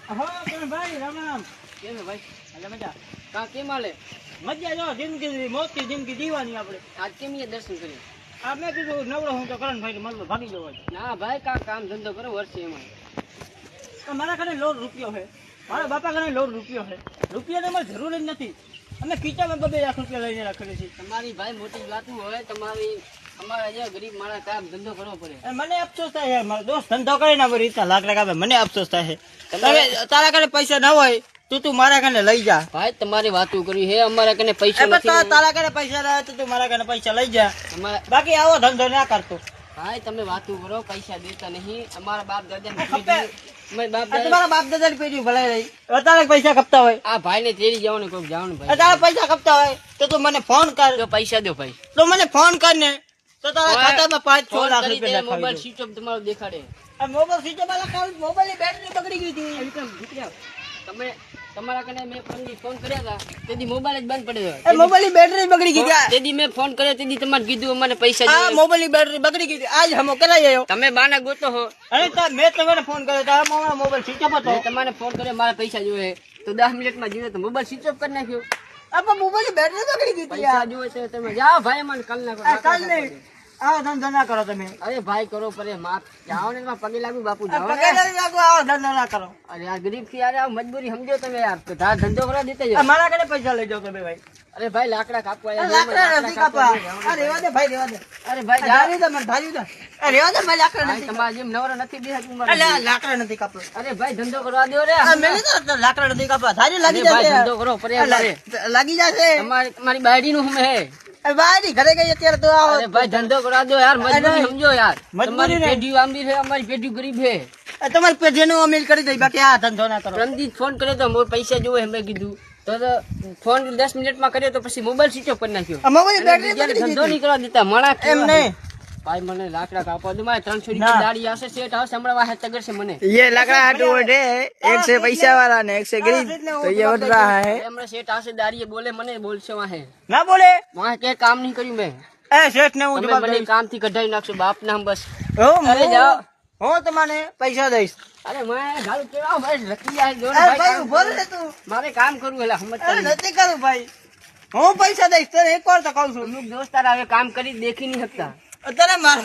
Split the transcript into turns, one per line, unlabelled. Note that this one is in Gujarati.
હા પણ ભાઈ રામ રામ.
કેમ હે ભાઈ?
એટલે મજા
કા કેમ હાલે?
મજા જો જિંદગી મોટી જિંદગી જીવાની આપણે.
આજ કેમ અહીંયા દર્શન કરી?
આ મેં કીધું નવરો હું તો કરણભાઈ મળવા ભાગી જવો છે.
ના ભાઈ કા કામ ધંધો કરો વર્ષે એમાં.
તો મારા ઘરે લોડ રૂપિયો છે, મારા બાપા ઘરે લોડ રૂપિયો છે. રૂપિયા તમારે જરૂર જ નથી. અમે ખીચામાં 2 લાખ રૂપિયા લઈને રાખેલી છે.
તમારી ભાઈ મોટી વાતું હોય તમારી. અમારે અહીંયા ગરીબ માણસ કામ ધંધો કરવો પડે.
અને મને અફસોસ થાય છે, મારો દોસ્ત ધંધો કરે ને રીતના લાખ લાખ આપે, મને અફસોસ થાય છે. હવે તારા ઘરે પૈસા ના હોય તો તું મારા ઘરે લઈ જા.
ભાઈ તમારી વાતું કરી હે, અમારા કને પૈસા
એ
નથી.
તારા ઘરે પૈસા ના હોય તો તું મારા ઘરે પૈસા લઈ જા.
અમારા
બાકી આવો ધંધો ના કરતો.
ભાઈ તમે વાતું કરો, પૈસા દેતા નહીં. અમારા બાપ દાદા
ખપે.
બાપ દાદા
તમારા બાપ દાદા ની પેઢી ભલાઈ રહી. તારા પૈસા ખપતા હોય,
આ ભાઈ ને તેડી જવાનું કોઈ જવાનું ભાઈ.
તારા પૈસા ખપતા હોય તો તું મને ફોન કર.
જો પૈસા દો ભાઈ.
તો મને ફોન કર ને, તો તારા ખાતામાં 5-6 લાખ રૂપિયા
મોબાઈલ
નાખાવી
સ્વિચ ઓફ તમારો દેખાડે.
દઉં. મોબાઈલ સ્વિચ ઓફ લખાવી, મોબાઈલની બેટરી બગડી ગઈ હતી.
એમ કેમ ભૂખ્યા? તમે તમારા કને મેં ફોન કર્યા હતા તેથી મોબાઈલ જ બંધ પડ્યો.
એ મોબાઈલની બેટરી બગડી ગઈ હતી.
તેથી મેં ફોન કર્યો તેથી તમારે કીધું અમારે પૈસા
આ
જોઈએ.
મોબાઈલની બેટરી બગડી ગઈ હતી, આજ હમો કરાઈ આવ્યો.
તમે બાના ગોતો હો.
અને મેં તમને ફોન કર્યો, તારા મારા મોબાઈલ સ્વિચ ઓફ હતો.
મેં તમારે ફોન કર્યો મારા પૈસા જોઈએ તો 10 મિનિટમાં જોઈએ તો મોબાઈલ સ્વિચ ઓફ કરી નાખ્યો.
આ મોબાઈલની બેટરી બગડી ગઈ હતી
પૈસા
યાર.
જોઈએ છે તમે જાઓ ભાઈ, મને કાલ ના
આ કાલ નહીં, આવો ધંધો ના કરો તમે.
અરે ભાઈ કરો પરે માપ જાઓ ને એમાં પગે લાગુ બાપુ
આ
જાઓ
પગે
ને.
લઈ લાગો, આવો ધંધો ના કરો.
અરે આ ગરીબ થી યાર આ મજબૂરી સમજો તમે યાર. તો ધાર ધંધો કરવા દેતા
આ
જાઓ.
મારા ઘરે પૈસા લઈ જાઓ તમે ભાઈ.
અરે ભાઈ લાકડા કાપવા
આ
આવ્યા.
લાકડા નથી કાપવા. આ રેવા દે ભાઈ, રેવા દે.
અરે ભાઈ
આ
જાઓ.
ધાર્યું દે મને, ધાર્યું દે. આ રેવા દે ભાઈ, લાકડા
ભાઈ
નથી.
તમારા જેમ નવરો નથી બેહાતું
અલે
મારે.
આ લાકડા નથી કાપવા.
અરે ભાઈ ધંધો કરવા દો રે.
આ મેં તો લાકડા નથી કાપવા. ધાર્યું લાગી
અરે ભાઈ
જશે.
ધંધો કરો પરે મારે.
લાગી જશે.
તમારી બાયડી નું હમે હે.
અરે ભાઈ ઘરે ગઈ અત્યારે તો આવો.
અરે ભાઈ ધંધો કરા દો યાર, મજબૂરી સમજો યાર.
મજબૂરી
તમારી
ને.
પેઢી આંબી છે, અમારી પેઢી ગરીબ છે.
તમારી પેઢીનું અમીર કરી દઈ, બાકી આ ધંધો ના કરો.
રણજીત ફોન કર્યો તો મોર પૈસા જોવે મેં કીધું તો ફોન 10 મિનિટમાં કર્યો તો પછી મોબાઈલ સ્વિચ ઓફ કરી નાખ્યો.
આ મોબાઈલ બેટરી
બીજાને
બગડી
ધંધો
ગઈ
નહીં કરવા દેતા મણા
એમ નહીં.
ભાઈ મને લાકડા કાપવા દો, મારે 300
ના.
રૂપિયા દાડી આવશે, સેટ આવશે હમણાં વાહે તગર છે મને.
ये लकड़ा हटो है, एक से पैसा वाला ने एक से गरीब, तो ये उठ रहा है।
હમણાં સેટ આવશે દાડીએ બોલે મને બોલશે વાહે.
ના બોલે.
વાહે કે કામ નહીં કર્યું મેં.
એ શેઠ ને હું
તમે
જવાબ
મને
દઈશ.
કામથી કઢાઈ નાખશો બાપ નામ બસ.
અરે
જાઓ.
હું તમને પૈસા દઈશ.
અરે મેં ગાળું કેવા ભાઈ લકી જાય જો ને
અરે
ભાઈ
ભાઈ
કામ
ઉભો
કરું.
રહે તું.
મારે કામ કરવું એટલે સમજતા
અરે
નહીં.
નથી કરું ભાઈ, હું પૈસા દઈશ તને એકવાર તો કહું છું.
અમુક દોસ્તાર આવે કામ કરી દેખી નહીં શકતા.
અત્યારે મારો